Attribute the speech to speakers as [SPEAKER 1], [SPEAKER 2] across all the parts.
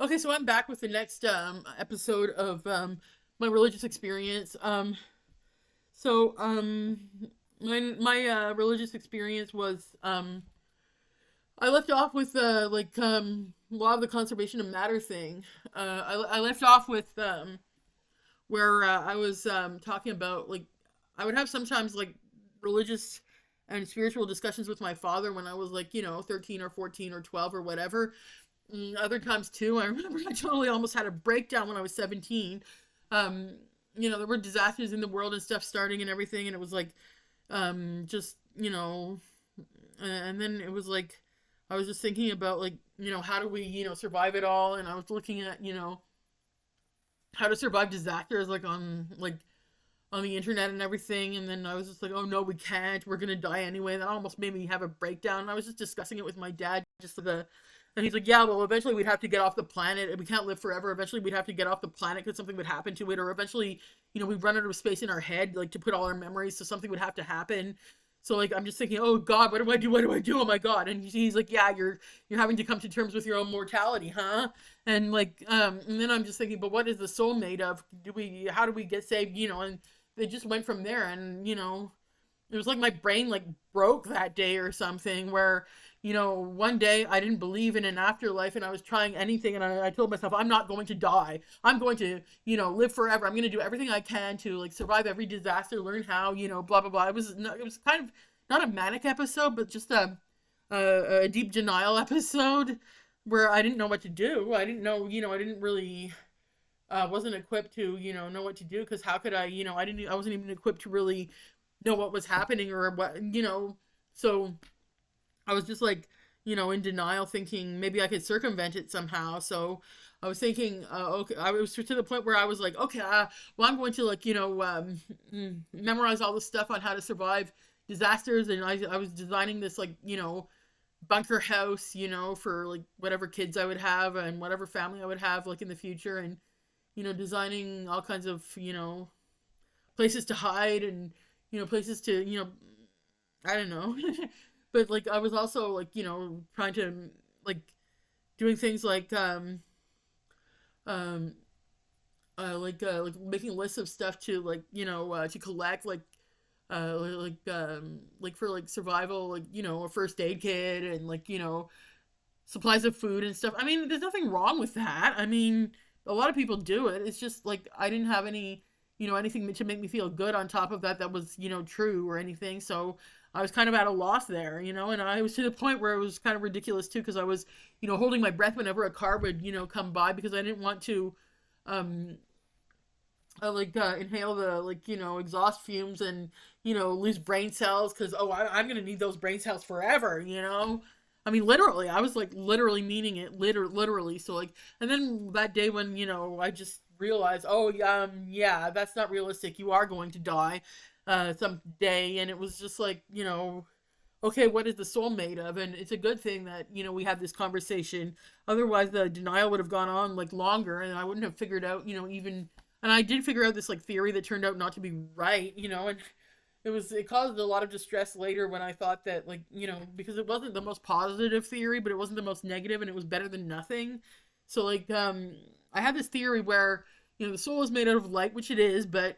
[SPEAKER 1] Okay, so I'm back with the next episode of my religious experience. So my religious experience was I left off with law of the conservation of matter thing. I left off with where I was talking about like I would have sometimes like religious and spiritual discussions with my father when I was like 13 or 14 or 12 or whatever. Other times too, I remember I totally almost had a breakdown when I was 17. Um, there were disasters in the world and stuff starting and everything, and it was like, just and then it was like, I was just thinking about like, how do we, survive it all, and I was looking at, how to survive disasters on the internet and everything, and then I was just like, oh no, we can't, we're gonna die anyway. That almost made me have a breakdown. I was just discussing it with my dad, and he's like, yeah, well, eventually we'd have to get off the planet, and we can't live forever. Eventually we'd have to get off the planet because something would happen to it, or eventually, we'd run out of space in our head, like to put all our memories, so something would have to happen. So like I'm just thinking, oh God, what do I do? What do I do? Oh my God! And he's like, yeah, you're having to come to terms with your own mortality, huh? And then I'm just thinking, but what is the soul made of? How do we get saved? And they just went from there, and it was like my brain like broke that day or something, where one day I didn't believe in an afterlife, and I was trying anything, and I told myself I'm not going to die. I'm going to live forever. I'm going to do everything I can to like survive every disaster, learn how, blah blah blah. It was kind of not a manic episode, but just a deep denial episode where I didn't know what to do. I didn't know, I didn't really wasn't equipped to know what to do, because how could I wasn't even equipped to really know what was happening or what. So I was just like in denial, thinking maybe I could circumvent it somehow. So I was thinking, okay, I was to the point where I was like, okay, well, I'm going to like memorize all this stuff on how to survive disasters, and I was designing this like bunker house, for like whatever kids I would have and whatever family I would have like in the future, and designing all kinds of places to hide, and places to I don't know. But like I was also like trying to like doing things um like making lists of stuff to like to collect like for like survival, like a first aid kit, and like supplies of food and stuff. I mean, there's nothing wrong with that. I mean, a lot of people do it. It's just like I didn't have any anything to make me feel good on top of that that was true or anything. So I was kind of at a loss there, and I was to the point where it was kind of ridiculous too, because I was holding my breath whenever a car would come by, because I didn't want to um inhale the like exhaust fumes, and lose brain cells, because I'm gonna need those brain cells forever. I mean, literally, I was like literally meaning it, literally. So like, and then that day when I just realized, oh yeah, that's not realistic. You are going to die someday, and it was just like okay, what is the soul made of? And it's a good thing that we had this conversation. Otherwise, the denial would have gone on like longer, and I wouldn't have figured out even. And I did figure out this like theory that turned out not to be right, and it caused a lot of distress later when I thought that like because it wasn't the most positive theory, but it wasn't the most negative, and it was better than nothing. So like I had this theory where the soul is made out of light, which it is, but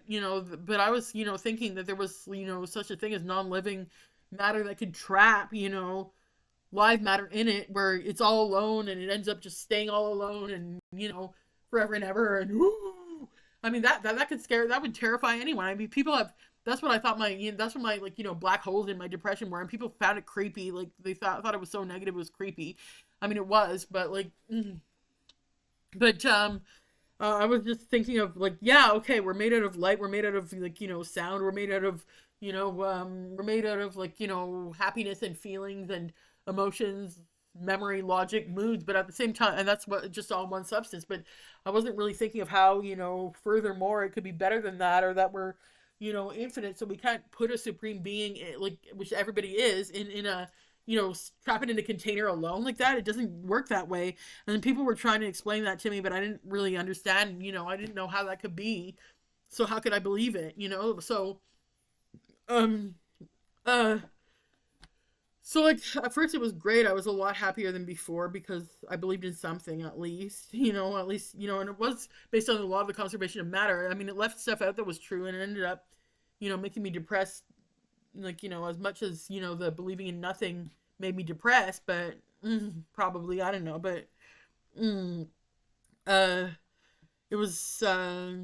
[SPEAKER 1] but I was thinking that there was such a thing as non-living matter that could trap live matter in it, where it's all alone, and it ends up just staying all alone, and forever and ever. And I mean that could scare, that would terrify anyone. I mean, people have, that's what I thought that's what my like black holes in my depression were, and people found it creepy. Like they thought it was so negative, it was creepy. I mean, it was, but like but I was just thinking of like, yeah, okay, we're made out of light, we're made out of like sound, we're made out of we're made out of like happiness and feelings and emotions, memory, logic, moods, but at the same time, and that's what, just all one substance. But I wasn't really thinking of how furthermore it could be better than that, or that we're infinite, so we can't put a supreme being like, which everybody is, in a trap it in a container alone like that. It doesn't work that way. And then people were trying to explain that to me, but I didn't really understand. I didn't know how that could be. So how could I believe it? So um uh So like at first it was great. I was a lot happier than before because I believed in something at least, at least, and it was based on the law of the conservation of matter. I mean, it left stuff out that was true and it ended up, making me depressed, like, as much as, the believing in nothing made me depressed, but probably, I don't know, but mm, uh it was a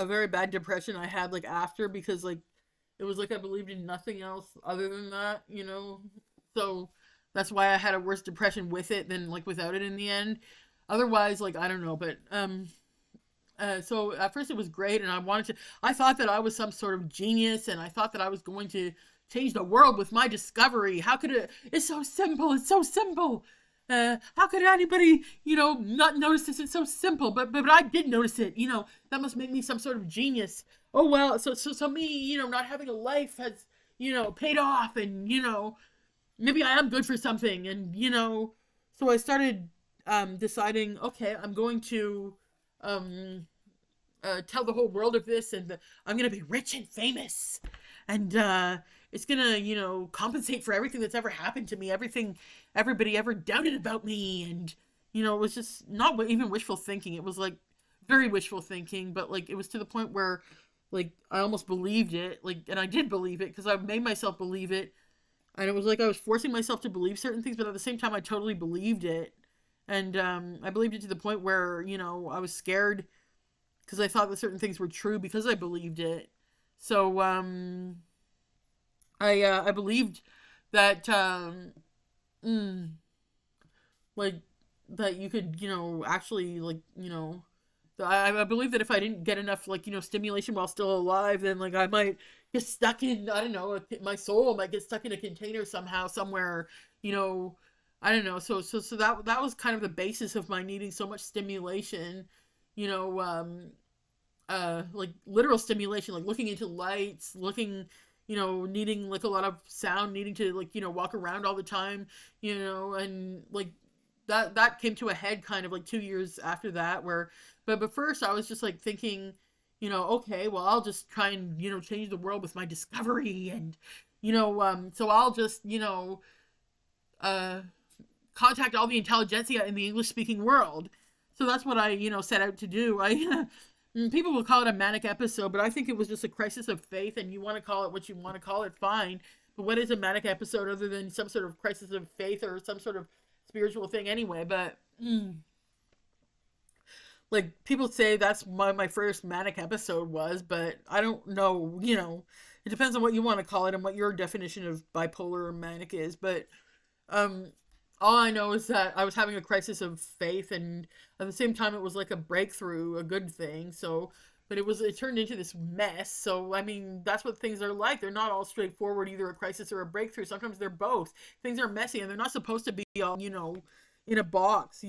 [SPEAKER 1] very bad depression I had like after because like it was like I believed in nothing else other than that. So that's why I had a worse depression with it than like without it in the end. Otherwise, like I don't know, but so at first it was great, and I thought that I was some sort of genius, and I thought that I was going to change the world with my discovery. How could it? It's so simple. It's so simple. How could anybody, not notice this? It's so simple, but I did notice it. That must make me some sort of genius. Oh well, so me, not having a life has, paid off, and maybe I am good for something, and so I started deciding, okay, I'm going to um tell the whole world of this, and I'm gonna be rich and famous, and it's gonna compensate for everything that's ever happened to me, everything everybody ever doubted about me, and it was just not even wishful thinking. It was like very wishful thinking, but like it was to the point where like I almost believed it, like, and I did believe it because I made myself believe it, and it was like I was forcing myself to believe certain things, but at the same time I totally believed it. And I believed it to the point where I was scared because I thought that certain things were true because I believed it. So I believed that mm, like that you could actually like I believe that if I didn't get enough like stimulation while still alive, then like I might get stuck in, I don't know, my soul might get stuck in a container somehow somewhere, you know I don't know. So that was kind of the basis of my needing so much stimulation, you know like literal stimulation, like looking into lights, looking, needing like a lot of sound, needing to like walk around all the time, and like that came to a head kind of like 2 years after that, where but first I was just like thinking, okay, well I'll just try and change the world with my discovery, and so I'll just uh contact all the intelligentsia in the English speaking world. So that's what I set out to do. I people will call it a manic episode, but I think it was just a crisis of faith, and you want to call it what you want to call it, fine. But what is a manic episode other than some sort of crisis of faith or some sort of spiritual thing anyway? But like people say that's my first manic episode was, but I don't know, it depends on what you want to call it and what your definition of bipolar or manic is. But um all I know is that I was having a crisis of faith, and at the same time it was like a breakthrough, a good thing. So but it turned into this mess. So I mean, that's what things are like. They're not all straightforward, either a crisis or a breakthrough. Sometimes they're both. Things are messy and they're not supposed to be all, in a box,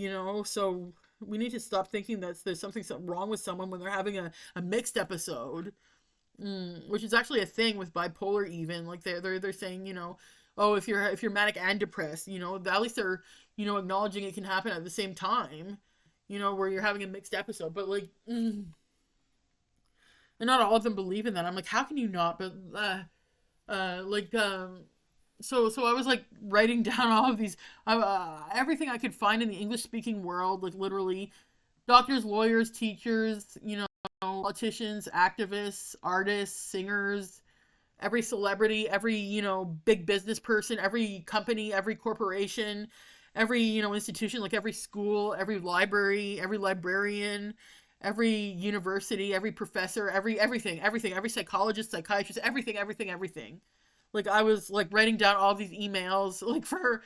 [SPEAKER 1] So we need to stop thinking that there's something wrong with someone when they're having a mixed episode. Which is actually a thing with bipolar. Even like they're saying, oh, if you're manic and depressed, at least they're acknowledging it can happen at the same time, where you're having a mixed episode. But like and not all of them believe in that. I'm like, how can you not? But like so I was like writing down all of these everything I could find in the English speaking world, like literally doctors, lawyers, teachers, politicians, activists, artists, singers, every celebrity, every big business person, every company, every corporation, every institution, like every school, every library, every librarian, every university, every professor, everything, every psychologist, psychiatrist, everything. Like I was like writing down all these emails like for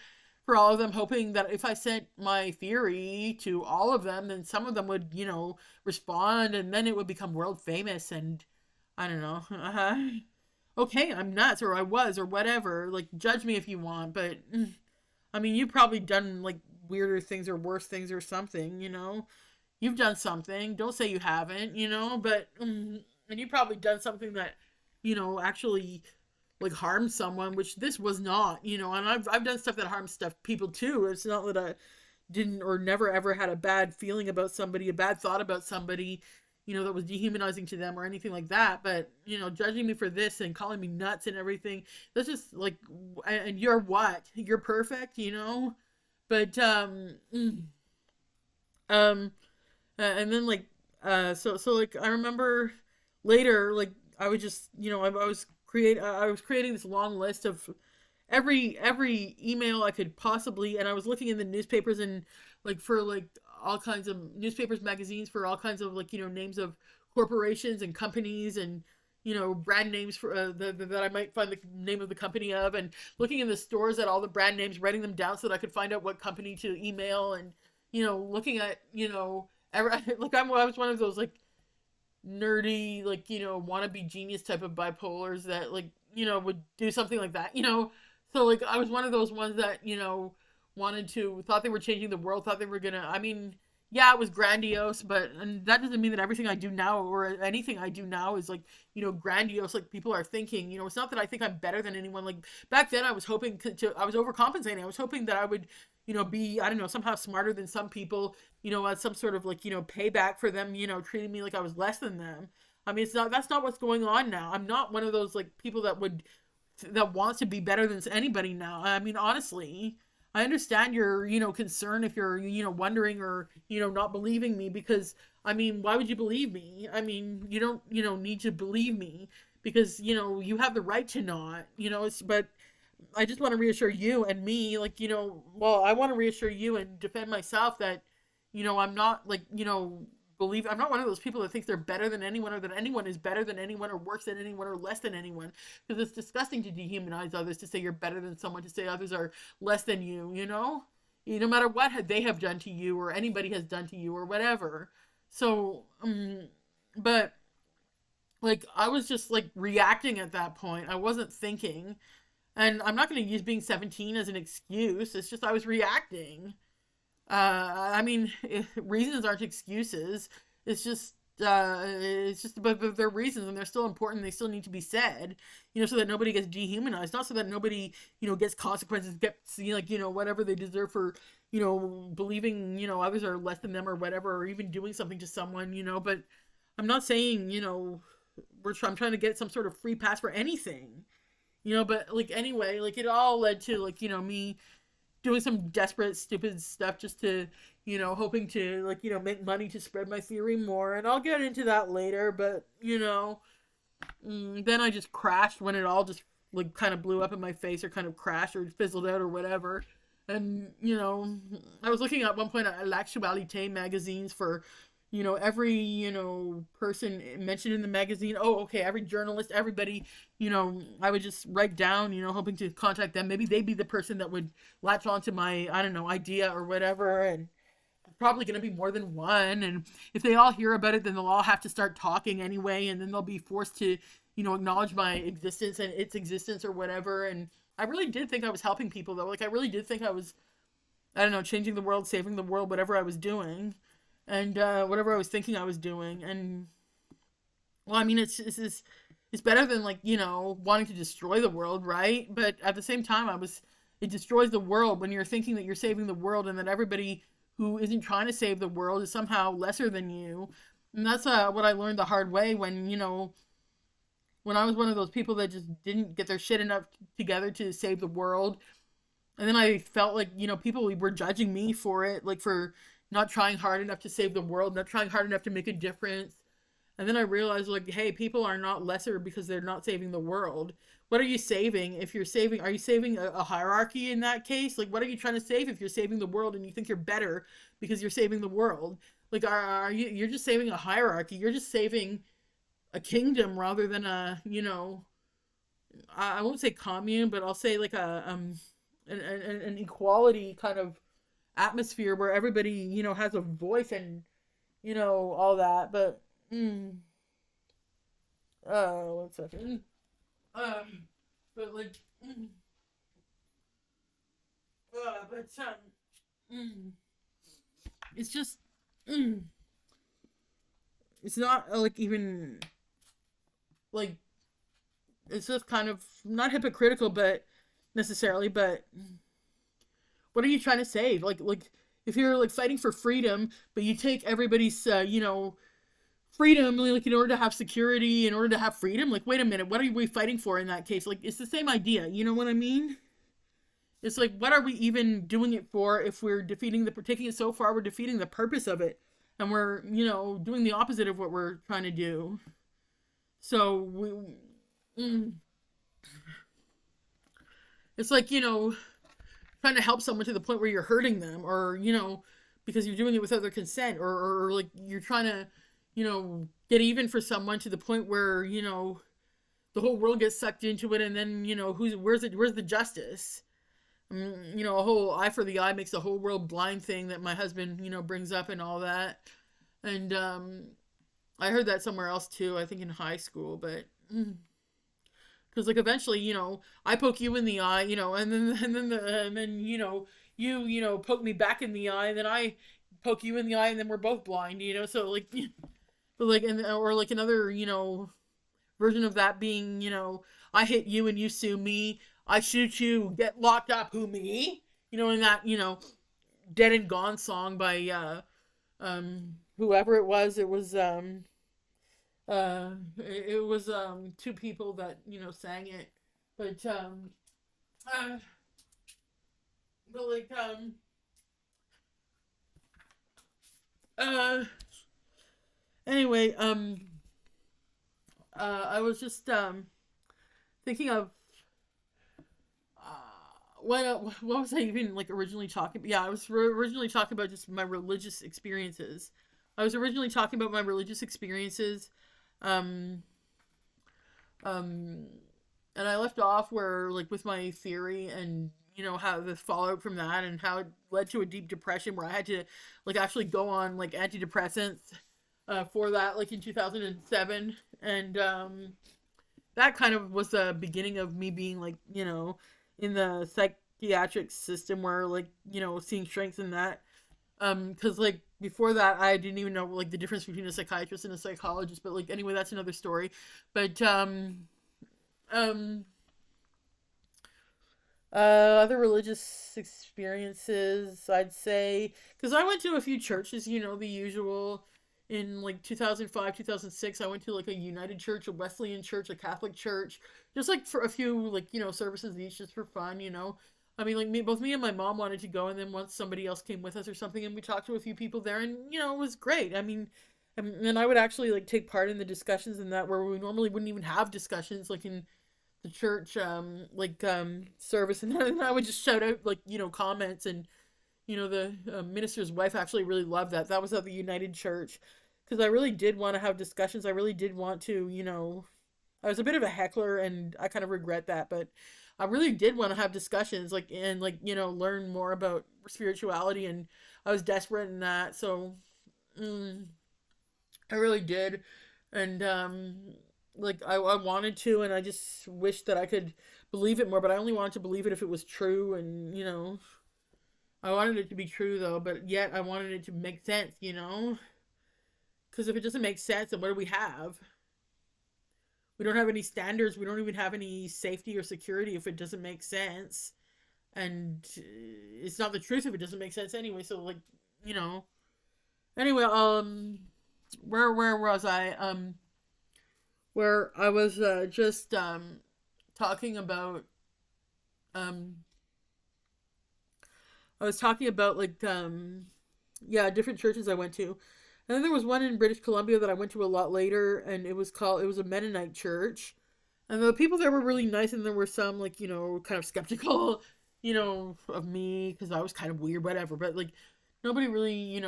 [SPEAKER 1] all of them, hoping that if I sent my theory to all of them, then some of them would respond, and then it would become world famous. And I don't know. Okay, I'm nuts, or I was, or whatever. Like, judge me if you want, but I mean, you've probably done like weirder things or worse things or something, You've done something. Don't say you haven't, but and you've probably done something that, actually like harmed someone, which this was not, and I've done stuff that harms people too. It's not that I didn't or never ever had a bad feeling about somebody, a bad thought about somebody, that was dehumanizing to them or anything like that. But, judging me for this and calling me nuts and everything, that's just like, and you're what? You're perfect. But, um, and then like, so like, I remember later, like, I would just, I was creating this long list of every email I could possibly, and I was looking in the newspapers and like for like all kinds of newspapers, magazines for all kinds of like names of corporations and companies and brand names for that I might find the name of the company of, and looking in the stores at all the brand names, writing them down so that I could find out what company to email, and looking at like I was one of those like nerdy like wannabe genius type of bipolars that like would do something like that. So like I was one of those ones that wanted to, thought they were changing the world, thought they were gonna, I mean, yeah, it was grandiose, but and that doesn't mean that everything I do now or anything I do now is like grandiose like people are thinking. It's not that I think I'm better than anyone. Like back then I was hoping I was overcompensating. I was hoping that I would be, I don't know, somehow smarter than some people, as some sort of like payback for them treating me like I was less than them. I mean, that's not what's going on now. I'm not one of those like people that wants to be better than anybody now. I mean, honestly, I understand your, concern if you're, wondering or, not believing me, because I mean, why would you believe me? I mean, you don't, need to believe me because, you have the right to not, but I just want to reassure you and me, like, well, I want to reassure you and defend myself that, I'm not like, believe, I'm not one of those people that thinks they're better than anyone or that anyone is better than anyone or worse than anyone or less than anyone. Because it's disgusting to dehumanize others, to say you're better than someone, to say others are less than you. No matter what they have done to you or anybody has done to you or whatever. So, but like I was just like reacting at that point. I wasn't thinking. And I'm not going to use being 17 as an excuse. It's just I was reacting. I mean, reasons aren't excuses. But they're reasons and they're still important. They still need to be said, so that nobody gets dehumanized, not so that nobody, gets consequences, gets, whatever they deserve for, believing, others are less than them or whatever, or even doing something to someone, but I'm not saying, I'm trying to get some sort of free pass for anything, but like, anyway, like it all led to like, me doing some desperate, stupid stuff just to, hoping to like, make money to spread my theory more. And I'll get into that later, but, then I just crashed when it all just like kind of blew up in my face or kind of crashed or fizzled out or whatever. And, I was looking at one point at L'Actualité magazines for, every, person mentioned in the magazine. Oh, okay, every journalist, everybody, I would just write down, hoping to contact them. Maybe they'd be the person that would latch onto my, I don't know, idea or whatever. And probably going to be more than one. And if they all hear about it, then they'll all have to start talking anyway. And then they'll be forced to, acknowledge my existence and its existence or whatever. And I really did think I was helping people though. Like I really did think I was, I don't know, changing the world, saving the world, whatever I was doing. And whatever I was thinking I was doing. And well, I mean, it's better than like wanting to destroy the world, right? But at the same time, it destroys the world when you're thinking that you're saving the world and that everybody who isn't trying to save the world is somehow lesser than you. And that's what I learned the hard way when when I was one of those people that just didn't get their shit enough together to save the world. And then I felt like people were judging me for it, like for not trying hard enough to save the world, not trying hard enough to make a difference. And then I realized, like, hey, people are not lesser because they're not saving the world. What are you saving? If you're saving, are you saving a hierarchy in that case? Like, what are you trying to save if you're saving the world and you think you're better because you're saving the world? Like, are you, you're just saving a hierarchy. You're just saving a kingdom rather than I won't say commune, but I'll say like an equality kind of atmosphere where everybody has a voice and all that. But one second. But like but it's just it's not like even like it's just kind of not hypocritical but necessarily, but what are you trying to save? Like if you're like fighting for freedom, but you take everybody's freedom, like in order to have security, in order to have freedom. Like, wait a minute, what are we fighting for in that case? Like, it's the same idea. You know what I mean? It's like, what are we even doing it for if we're defeating the, taking it so far, we're defeating the purpose of it. And we're, doing the opposite of what we're trying to do. So, mm, it's like, trying to help someone to the point where you're hurting them, or, because you're doing it without their consent, or like you're trying to, get even for someone to the point where, the whole world gets sucked into it, and then, where's the justice? A whole eye for the eye makes the whole world blind thing that my husband, brings up and all that. And I heard that somewhere else too, I think in high school, but because like eventually, I poke you in the eye, and then poke me back in the eye, and then I poke you in the eye, and then we're both blind, so like but like, and or like another, version of that being, I hit you and you sue me, I shoot you, get locked up, who, me? In that, Dead and Gone song by whoever it was it was two people that, sang it. But uh but like uh anyway, I was just thinking of what was I even like originally talking about? Yeah, I was originally talking about just my religious experiences. I was originally talking about my religious experiences, um, um, and I left off where like with my theory, and how the fallout from that, and how it led to a deep depression where I had to like actually go on like antidepressants for that, like in 2007. And that kind of was the beginning of me being like, in the psychiatric system, where like, seeing strength in that. Because like before that, I didn't even know like the difference between a psychiatrist and a psychologist. But like anyway, that's another story. But um, other religious experiences, I'd say, because I went to a few churches, the usual. In like 2005, 2006, I went to like a United Church, a Wesleyan church, a Catholic church, just like for a few like, services each, just for fun. I mean, like both me and my mom wanted to go, and then once somebody else came with us or something, and we talked to a few people there, and it was great. I mean, and I would actually like take part in the discussions in that, where we normally wouldn't even have discussions, like in the church, service, and then I would just shout out like, comments. And the minister's wife actually really loved that. That was at the United Church, because I really did want to have discussions. I really did want to, I was a bit of a heckler, and I kind of regret that, but I really did want to have discussions, like, and like, learn more about spirituality, and I was desperate in that. So mm, I really did. And like I wanted to, and I just wished that I could believe it more, but I only wanted to believe it if it was true. And I wanted it to be true though, but yet I wanted it to make sense. Because if it doesn't make sense, then what do we have? We don't have any standards. We don't even have any safety or security if it doesn't make sense. And it's not the truth if it doesn't make sense anyway. So like, you know. Anyway, where was I? Where I was just talking about um I was talking about like yeah, different churches I went to. And then there was one in British Columbia that I went to a lot later, and it was a Mennonite church. And the people there were really nice, and there were some like, kind of skeptical, of me because I was kind of weird, whatever. But like nobody really,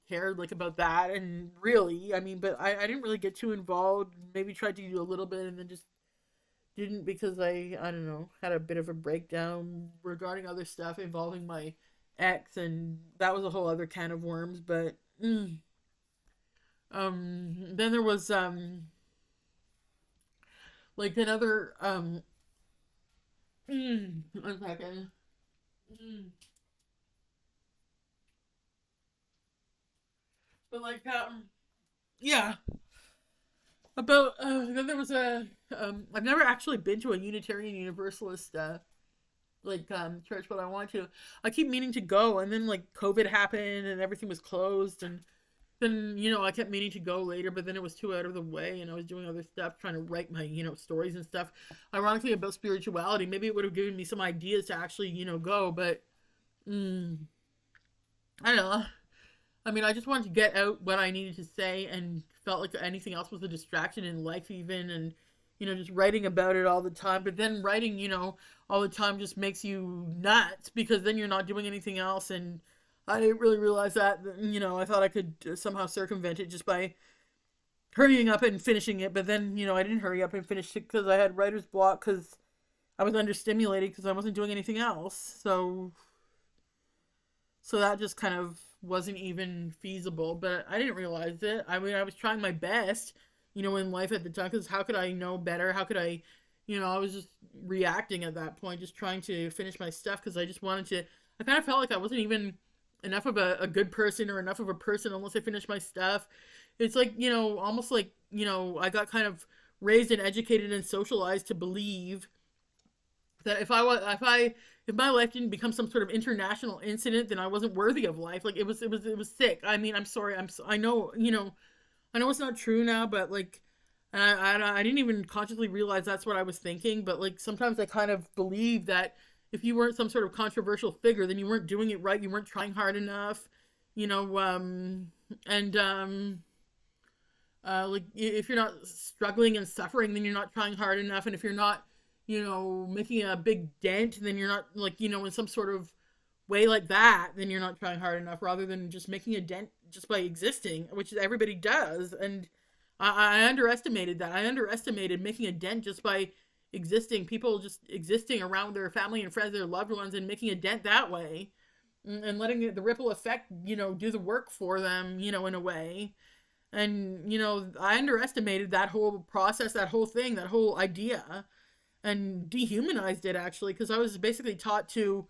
[SPEAKER 1] cared like about that. And really, I mean, but I didn't really get too involved. Maybe tried to do a little bit, and then just didn't, because I don't know, had a bit of a breakdown regarding other stuff involving my ex, and that was a whole other can of worms. But then there was like another 1 second. Mm, but like yeah, about then there was a I've never actually been to a Unitarian Universalist like church, but I want to. I keep meaning to go, and then like COVID happened and everything was closed, and then, I kept meaning to go later, but then it was too out of the way, and I was doing other stuff, trying to write my, stories and stuff. Ironically, about spirituality, maybe it would have given me some ideas to actually, go, but mm, I don't know. I mean, I just wanted to get out what I needed to say, and felt like anything else was a distraction in life, even, and just writing about it all the time. But then writing, all the time just makes you nuts, because then you're not doing anything else. And I didn't really realize that. I thought I could somehow circumvent it just by hurrying up and finishing it. But then, I didn't hurry up and finish it because I had writer's block, because I was understimulated because I wasn't doing anything else. So that just kind of wasn't even feasible, but I didn't realize it. I mean, I was trying my best, in life at the time, because how could I know better? How could I, I was just reacting at that point, just trying to finish my stuff, because I just wanted to, I kind of felt like I wasn't even enough of a good person, or enough of a person, unless I finished my stuff. It's like, almost like, I got kind of raised and educated and socialized to believe that if my life didn't become some sort of international incident, then I wasn't worthy of life. Like, it was sick. I mean, I'm sorry. I know, I know it's not true now, but like, and I didn't even consciously realize that's what I was thinking. But like, sometimes I kind of believe that if you weren't some sort of controversial figure, then you weren't doing it right. You weren't trying hard enough, and like, if you're not struggling and suffering, then you're not trying hard enough. And if you're not, making a big dent, then you're not, like, in some sort of way like that, then you're not trying hard enough, rather than just making a dent just by existing, which everybody does. And I underestimated that. I underestimated making a dent just by existing. People just existing around their family and friends, their loved ones, and making a dent that way, and letting the ripple effect, do the work for them, in a way. And, I underestimated that whole process, that whole thing, that whole idea, and dehumanized it, actually, because I was basically taught to,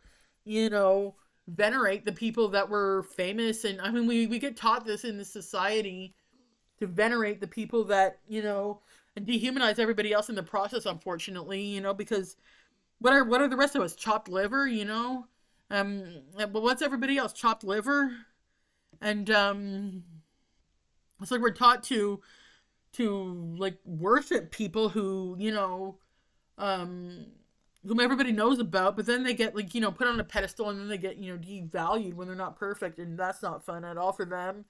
[SPEAKER 1] venerate the people that were famous. And I mean, we get taught this in this society, to venerate the people that, and dehumanize everybody else in the process, unfortunately, because what are the rest of us? Chopped liver, but what's everybody else? Chopped liver. And it's like we're taught to like worship people who, um, whom everybody knows about, but then they get, like, put on a pedestal, and then they get, devalued when they're not perfect, and that's not fun at all for them.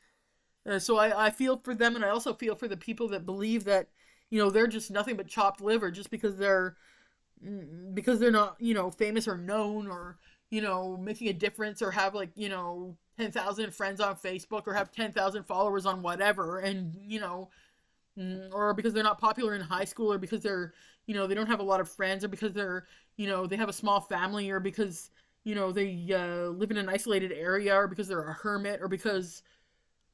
[SPEAKER 1] So I feel for them, and I also feel for the people that believe that, they're just nothing but chopped liver, just because they're not, famous or known, or, making a difference, or have, like, 10,000 friends on Facebook, or have 10,000 followers on whatever, and, or because they're not popular in high school, or because they're, they don't have a lot of friends, or because they're, they have a small family, or because, they live in an isolated area, or because they're a hermit, or because,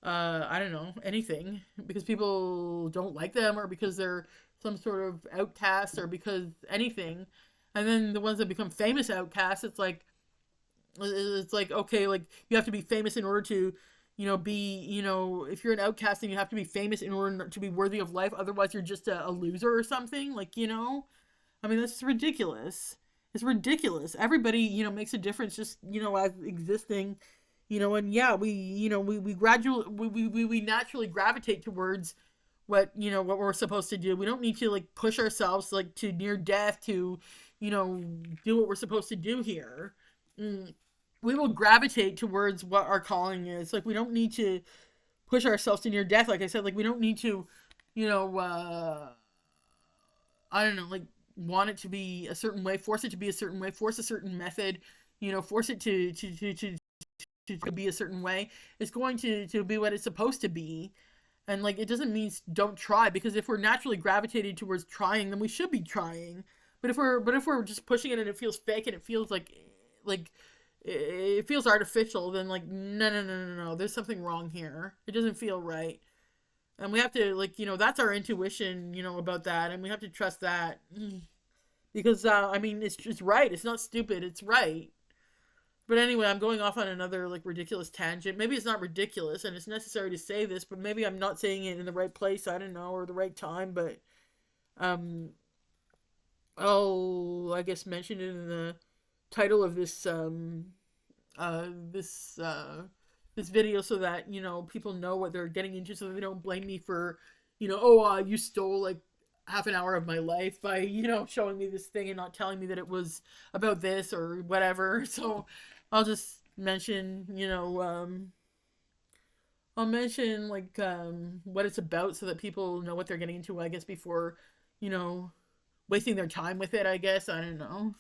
[SPEAKER 1] I don't know, anything, because people don't like them, or because they're some sort of outcast, or because anything. And then the ones that become famous outcasts, it's like, okay, like, you have to be famous in order to, be, if you're an outcast, then you have to be famous in order to be worthy of life. Otherwise, you're just a loser or something. Like, I mean, that's ridiculous. It's ridiculous. Everybody, makes a difference just, as existing, and yeah, we naturally gravitate towards what we're supposed to do. We don't need to, like, push ourselves, like, to near death to, do what we're supposed to do here. We will gravitate towards what our calling is. Like, we don't need to push ourselves to near death. Like I said, like, we don't need to, I don't know, like, want it to be a certain way, force it to be a certain way, force a certain method, force it to be a certain way. It's going to be what it's supposed to be. And, like, it doesn't mean don't try, because if we're naturally gravitated towards trying, then we should be trying. But if we're just pushing it, and it feels fake, and it feels like it feels artificial, then, like, no, there's something wrong here. It doesn't feel right. And we have to, like, that's our intuition, about that, and we have to trust that. Because, I mean, it's right. It's not stupid. It's right. But anyway, I'm going off on another, like, ridiculous tangent. Maybe it's not ridiculous, and it's necessary to say this, but maybe I'm not saying it in the right place, I don't know, or the right time, but, I'll, I guess, mention it in the title of this this video so that, people know what they're getting into, so they don't blame me for, oh, you stole like half an hour of my life by, showing me this thing and not telling me that it was about this or whatever. So I'll just mention, I'll mention like what it's about so that people know what they're getting into, I guess, before, you know, wasting their time with it, I guess. I don't know.